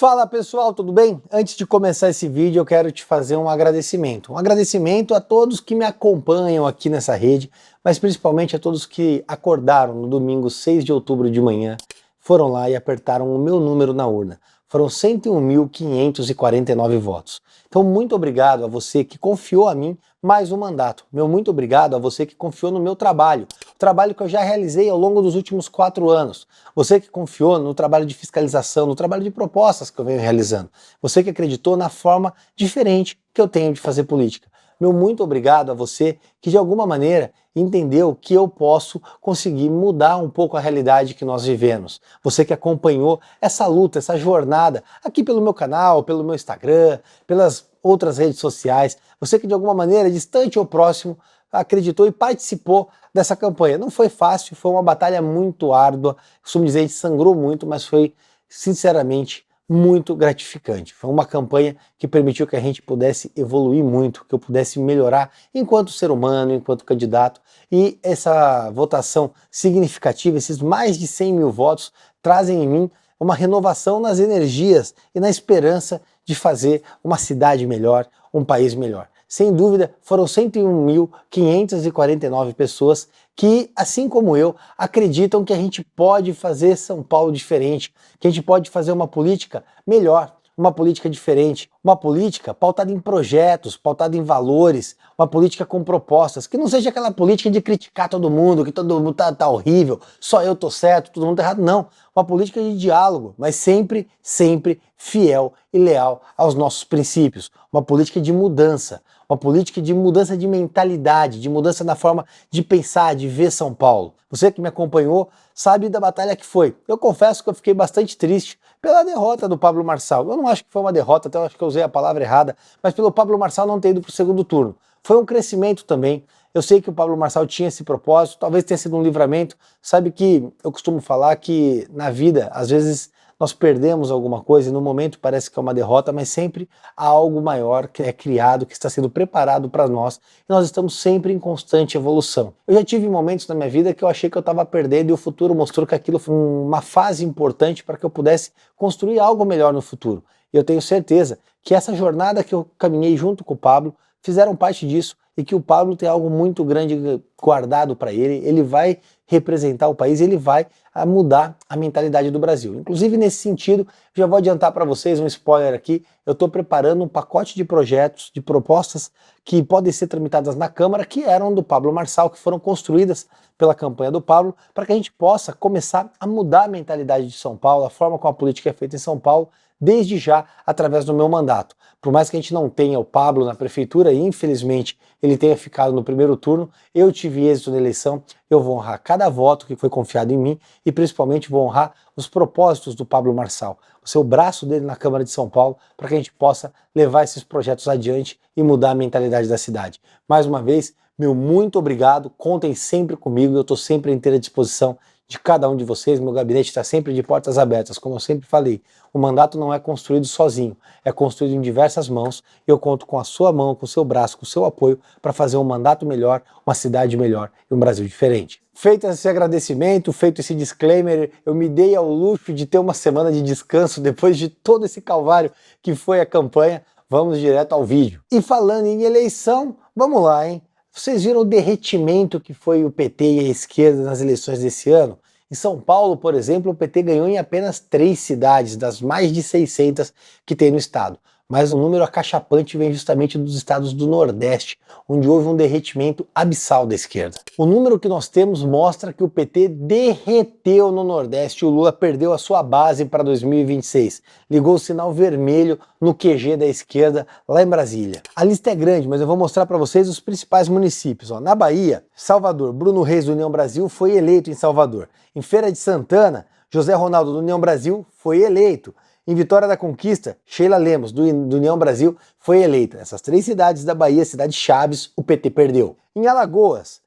Fala pessoal, tudo bem? Antes de começar esse vídeo eu quero te fazer um agradecimento. Um agradecimento a todos que me acompanham aqui nessa rede, mas principalmente a todos que acordaram no domingo 6 de outubro de manhã, foram lá e apertaram o meu número na urna. Foram 101.549 votos. Então muito obrigado a você que confiou a mim mais um mandato. Meu muito obrigado a você que confiou no meu trabalho. O trabalho que eu já realizei ao longo dos últimos 4 anos. Você que confiou no trabalho de fiscalização, no trabalho de propostas que eu venho realizando. Você que acreditou na forma diferente que eu tenho de fazer política. Meu muito obrigado a você que de alguma maneira entendeu que eu posso conseguir mudar um pouco a realidade que nós vivemos. Você que acompanhou essa luta, essa jornada aqui pelo meu canal, pelo meu Instagram, pelas outras redes sociais. Você que de alguma maneira, distante ou próximo, acreditou e participou dessa campanha. Não foi fácil, foi uma batalha muito árdua, costumo dizer, a gente sangrou muito, mas foi sinceramente muito gratificante. Foi uma campanha que permitiu que a gente pudesse evoluir muito, que eu pudesse melhorar enquanto ser humano, enquanto candidato, e essa votação significativa, esses mais de 100 mil votos, trazem em mim uma renovação nas energias e na esperança de fazer uma cidade melhor, um país melhor. Sem dúvida, foram 101.549 pessoas que, assim como eu, acreditam que a gente pode fazer São Paulo diferente, que a gente pode fazer uma política melhor, uma política diferente, uma política pautada em projetos, pautada em valores, uma política com propostas, que não seja aquela política de criticar todo mundo, que todo mundo tá horrível, só eu tô certo, todo mundo tá errado, não. Uma política de diálogo, mas sempre fiel e leal aos nossos princípios. Uma política de mudança de mentalidade, de mudança na forma de pensar, de ver São Paulo. Você que me acompanhou sabe da batalha que foi. Eu confesso que eu fiquei bastante triste pela derrota do Pablo Marçal. Eu não acho que foi uma derrota, até eu acho que eu usei a palavra errada, mas pelo Pablo Marçal não ter ido para o segundo turno. Foi um crescimento também. Eu sei que o Pablo Marçal tinha esse propósito, talvez tenha sido um livramento. Sabe que eu costumo falar que na vida, às vezes, nós perdemos alguma coisa e no momento parece que é uma derrota, mas sempre há algo maior que é criado, que está sendo preparado para nós e nós estamos sempre em constante evolução. Eu já tive momentos na minha vida que eu achei que eu estava perdendo e o futuro mostrou que aquilo foi uma fase importante para que eu pudesse construir algo melhor no futuro. E eu tenho certeza que essa jornada que eu caminhei junto com o Pablo fizeram parte disso e que o Pablo tem algo muito grande guardado para ele vai representar o país, ele vai mudar a mentalidade do Brasil. Inclusive nesse sentido, já vou adiantar para vocês um spoiler aqui, eu estou preparando um pacote de projetos, de propostas que podem ser tramitadas na Câmara, que eram do Pablo Marçal, que foram construídas pela campanha do Pablo, para que a gente possa começar a mudar a mentalidade de São Paulo, a forma como a política é feita em São Paulo, desde já através do meu mandato. Por mais que a gente não tenha o Pablo na prefeitura, e infelizmente ele tenha ficado no primeiro turno, eu tive êxito na eleição, eu vou honrar cada voto que foi confiado em mim e principalmente vou honrar os propósitos do Pablo Marçal, o seu braço dele na Câmara de São Paulo, para que a gente possa levar esses projetos adiante e mudar a mentalidade da cidade. Mais uma vez, meu muito obrigado, contem sempre comigo, eu estou sempre à inteira disposição de cada um de vocês, meu gabinete está sempre de portas abertas, como eu sempre falei, o mandato não é construído sozinho, é construído em diversas mãos e eu conto com a sua mão, com o seu braço, com o seu apoio para fazer um mandato melhor, uma cidade melhor e um Brasil diferente. Feito esse agradecimento, feito esse disclaimer, eu me dei ao luxo de ter uma semana de descanso depois de todo esse calvário que foi a campanha, vamos direto ao vídeo. E falando em eleição, vamos lá, hein? Vocês viram o derretimento que foi o PT e a esquerda nas eleições desse ano? Em São Paulo, por exemplo, o PT ganhou em apenas 3 cidades, das mais de 600 que tem no estado. Mas o número acachapante vem justamente dos estados do Nordeste, onde houve um derretimento abissal da esquerda. O número que nós temos mostra que o PT derreteu no Nordeste e o Lula perdeu a sua base para 2026. Ligou o sinal vermelho no QG da esquerda lá em Brasília. A lista é grande, mas eu vou mostrar para vocês os principais municípios. Na Bahia, Salvador, Bruno Reis do União Brasil foi eleito em Salvador. Em Feira de Santana, José Ronaldo do União Brasil foi eleito. Em Vitória da Conquista, Sheila Lemos, do União Brasil, foi eleita. Essas 3 cidades da Bahia, cidades chaves, o PT perdeu. Em Alagoas,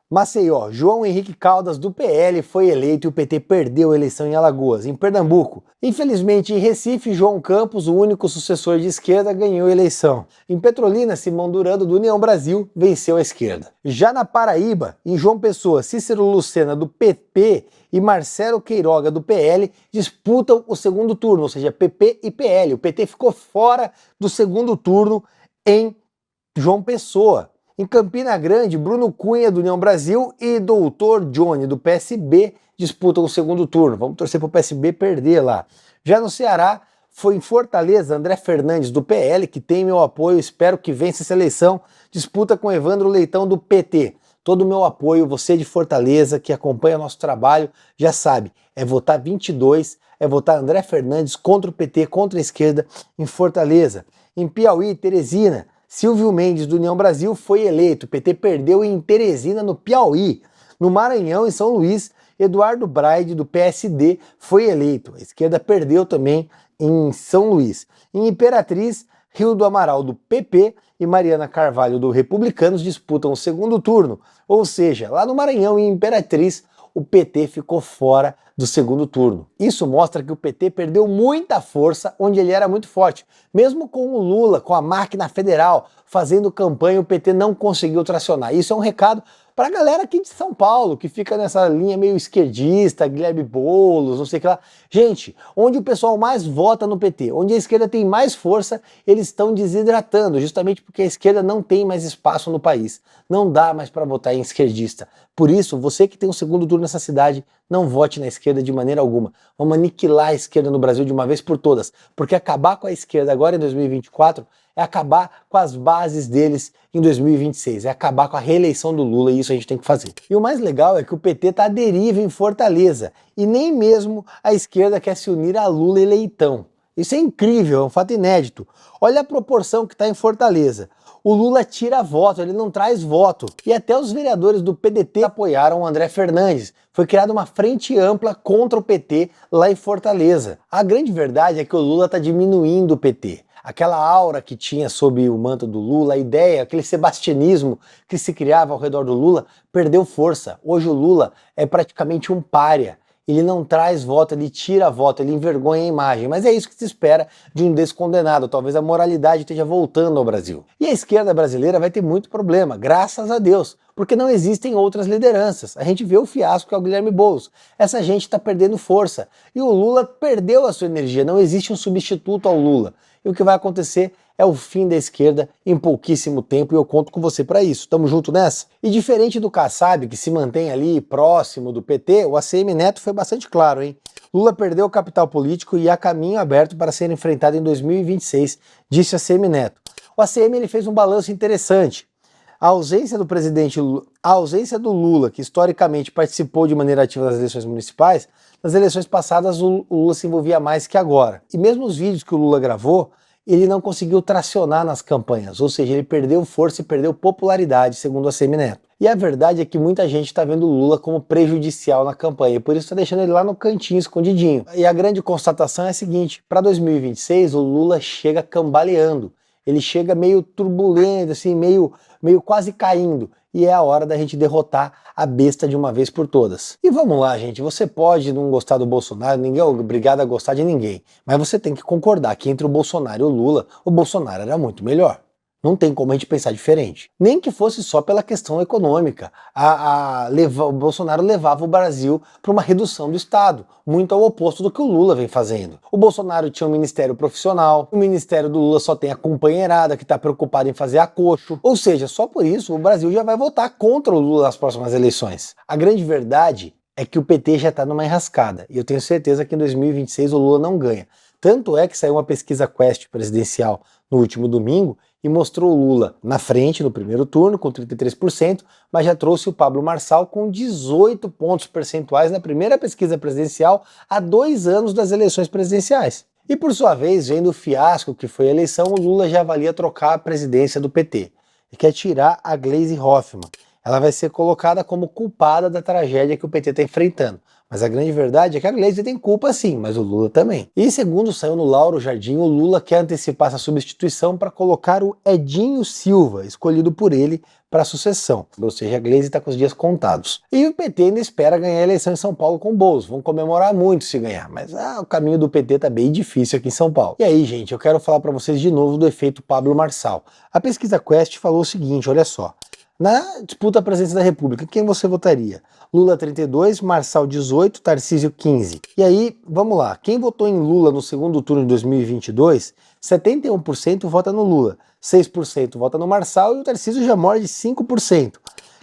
Maceió, João Henrique Caldas, do PL, foi eleito e o PT perdeu a eleição em Alagoas. Em Pernambuco, infelizmente em Recife, João Campos, o único sucessor de esquerda, ganhou a eleição. Em Petrolina, Simão Durando, do União Brasil, venceu a esquerda. Já na Paraíba, em João Pessoa, Cícero Lucena, do PP, e Marcelo Queiroga, do PL, disputam o segundo turno, ou seja, PP e PL. O PT ficou fora do segundo turno em João Pessoa. Em Campina Grande, Bruno Cunha, do União Brasil, e Doutor Johnny, do PSB, disputam o segundo turno. Vamos torcer para o PSB perder lá. Já no Ceará, foi em Fortaleza, André Fernandes, do PL, que tem meu apoio, espero que vença essa eleição, disputa com Evandro Leitão, do PT. Todo o meu apoio, você de Fortaleza, que acompanha nosso trabalho, já sabe, é votar 22, é votar André Fernandes contra o PT, contra a esquerda, em Fortaleza. Em Piauí, Teresina, Silvio Mendes, do União Brasil, foi eleito. O PT perdeu em Teresina, no Piauí. No Maranhão, em São Luís, Eduardo Braide, do PSD, foi eleito. A esquerda perdeu também em São Luís. Em Imperatriz, Rio do Amaral, do PP, e Mariana Carvalho, do Republicanos, disputam o segundo turno. Ou seja, lá no Maranhão, em Imperatriz, o PT ficou fora do segundo turno. Isso mostra que o PT perdeu muita força onde ele era muito forte. Mesmo com o Lula, com a máquina federal, fazendo campanha, o PT não conseguiu tracionar. Isso é um recado para a galera aqui de São Paulo, que fica nessa linha meio esquerdista, Guilherme Boulos, não sei o que lá. Gente, onde o pessoal mais vota no PT, onde a esquerda tem mais força, eles estão desidratando, justamente porque a esquerda não tem mais espaço no país. Não dá mais para votar em esquerdista. Por isso, você que tem um segundo turno nessa cidade, não vote na esquerda de maneira alguma. Vamos aniquilar a esquerda no Brasil de uma vez por todas, porque acabar com a esquerda agora em 2024 é acabar com as bases deles em 2026, é acabar com a reeleição do Lula, e isso a gente tem que fazer. E o mais legal é que o PT está à deriva em Fortaleza, e nem mesmo a esquerda quer se unir a Lula e Leitão. Isso é incrível, é um fato inédito. Olha a proporção que está em Fortaleza. O Lula tira voto, ele não traz voto. E até os vereadores do PDT apoiaram o André Fernandes. Foi criada uma frente ampla contra o PT lá em Fortaleza. A grande verdade é que o Lula está diminuindo o PT. Aquela aura que tinha sob o manto do Lula, a ideia, aquele sebastianismo que se criava ao redor do Lula, perdeu força. Hoje o Lula é praticamente um pária. Ele não traz voto, ele tira voto, ele envergonha a imagem. Mas é isso que se espera de um descondenado. Talvez a moralidade esteja voltando ao Brasil. E a esquerda brasileira vai ter muito problema, graças a Deus, porque não existem outras lideranças. A gente vê o fiasco que é o Guilherme Boulos. Essa gente está perdendo força. E o Lula perdeu a sua energia, não existe um substituto ao Lula. E o que vai acontecer é o fim da esquerda em pouquíssimo tempo, e eu conto com você para isso. Tamo junto nessa? E diferente do Kassab, que se mantém ali próximo do PT, o ACM Neto foi bastante claro, hein? Lula perdeu o capital político e há caminho aberto para ser enfrentado em 2026, disse ACM Neto. O ACM ele fez um balanço interessante. A ausência do presidente Lula, a ausência do Lula, que historicamente participou de maneira ativa das eleições municipais, nas eleições passadas o Lula se envolvia mais que agora. E mesmo os vídeos que o Lula gravou, ele não conseguiu tracionar nas campanhas, ou seja, ele perdeu força e perdeu popularidade, segundo a ACM Neto. E a verdade é que muita gente está vendo o Lula como prejudicial na campanha, e por isso está deixando ele lá no cantinho, escondidinho. E a grande constatação é a seguinte, para 2026 o Lula chega cambaleando, ele chega meio turbulento, assim, meio quase caindo, e é a hora da gente derrotar a besta de uma vez por todas. E vamos lá, gente, você pode não gostar do Bolsonaro, ninguém é obrigado a gostar de ninguém, mas você tem que concordar que entre o Bolsonaro e o Lula, o Bolsonaro era muito melhor. Não tem como a gente pensar diferente. Nem que fosse só pela questão econômica. O Bolsonaro levava o Brasil para uma redução do Estado, muito ao oposto do que o Lula vem fazendo. O Bolsonaro tinha um ministério profissional, o ministério do Lula só tem a companheirada que está preocupada em fazer acordo. Ou seja, só por isso o Brasil já vai votar contra o Lula nas próximas eleições. A grande verdade é que o PT já está numa enrascada, e eu tenho certeza que em 2026 o Lula não ganha. Tanto é que saiu uma pesquisa Quest presidencial no último domingo e mostrou o Lula na frente no primeiro turno com 33%, mas já trouxe o Pablo Marçal com 18 pontos percentuais na primeira pesquisa presidencial há 2 anos das eleições presidenciais. E por sua vez, vendo o fiasco que foi a eleição, o Lula já avalia trocar a presidência do PT e quer tirar a Gleisi Hoffmann. Ela vai ser colocada como culpada da tragédia que o PT está enfrentando. Mas a grande verdade é que a Gleisi tem culpa sim, mas o Lula também. E segundo saiu no Lauro Jardim, o Lula quer antecipar essa substituição para colocar o Edinho Silva, escolhido por ele, para a sucessão, ou seja, a Gleisi está com os dias contados. E o PT ainda espera ganhar a eleição em São Paulo com o Boulos, vão comemorar muito se ganhar, mas o caminho do PT tá bem difícil aqui em São Paulo. E aí, gente, eu quero falar para vocês de novo do efeito Pablo Marçal. A pesquisa Quest falou o seguinte, olha só, na disputa à presidência da República, quem você votaria? Lula 32, Marçal 18, Tarcísio 15. E aí, vamos lá, quem votou em Lula no segundo turno de 2022, 71% vota no Lula, 6% vota no Marçal e o Tarcísio já morde 5%.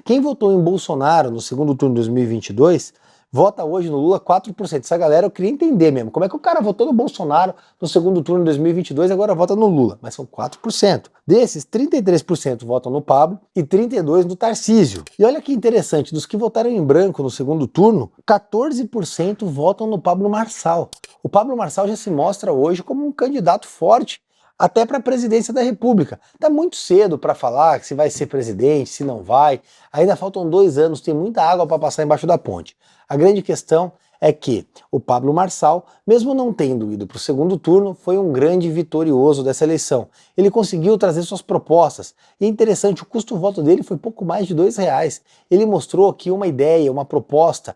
Quem votou em Bolsonaro no segundo turno de 2022, vota hoje no Lula 4%. Essa galera eu queria entender mesmo. Como é que o cara votou no Bolsonaro no segundo turno de 2022 e agora vota no Lula? Mas são 4%. Desses, 33% votam no Pablo e 32% no Tarcísio. E olha que interessante, dos que votaram em branco no segundo turno, 14% votam no Pablo Marçal. O Pablo Marçal já se mostra hoje como um candidato forte até para a presidência da República. Tá muito cedo para falar se vai ser presidente, se não vai. Ainda faltam 2 anos, tem muita água para passar embaixo da ponte. A grande questão é que o Pablo Marçal, mesmo não tendo ido para o segundo turno, foi um grande vitorioso dessa eleição. Ele conseguiu trazer suas propostas. E é interessante, o custo-voto dele foi pouco mais de R$2. Ele mostrou que uma ideia, uma proposta,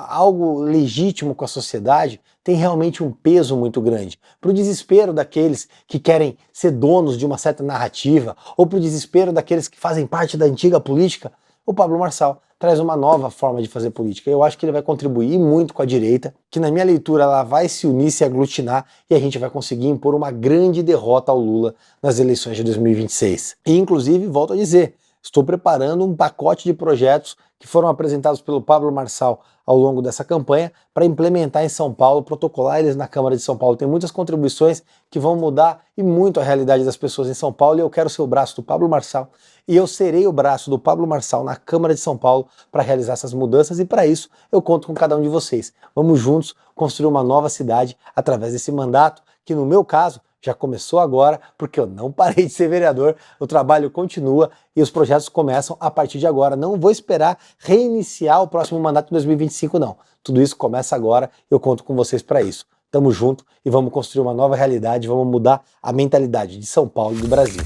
algo legítimo com a sociedade, tem realmente um peso muito grande. Para o desespero daqueles que querem ser donos de uma certa narrativa, ou para o desespero daqueles que fazem parte da antiga política, o Pablo Marçal traz uma nova forma de fazer política. Eu acho que ele vai contribuir muito com a direita, que na minha leitura ela vai se unir, se aglutinar e a gente vai conseguir impor uma grande derrota ao Lula nas eleições de 2026. E inclusive, volto a dizer, estou preparando um pacote de projetos que foram apresentados pelo Pablo Marçal ao longo dessa campanha para implementar em São Paulo, protocolar eles na Câmara de São Paulo. Tem muitas contribuições que vão mudar e muito a realidade das pessoas em São Paulo e eu quero ser o braço do Pablo Marçal e eu serei o braço do Pablo Marçal na Câmara de São Paulo para realizar essas mudanças e para isso eu conto com cada um de vocês. Vamos juntos construir uma nova cidade através desse mandato que no meu caso já começou agora, porque eu não parei de ser vereador, o trabalho continua e os projetos começam a partir de agora. Não vou esperar reiniciar o próximo mandato de 2025, não. Tudo isso começa agora, eu conto com vocês para isso. Tamo junto e vamos construir uma nova realidade, vamos mudar a mentalidade de São Paulo e do Brasil.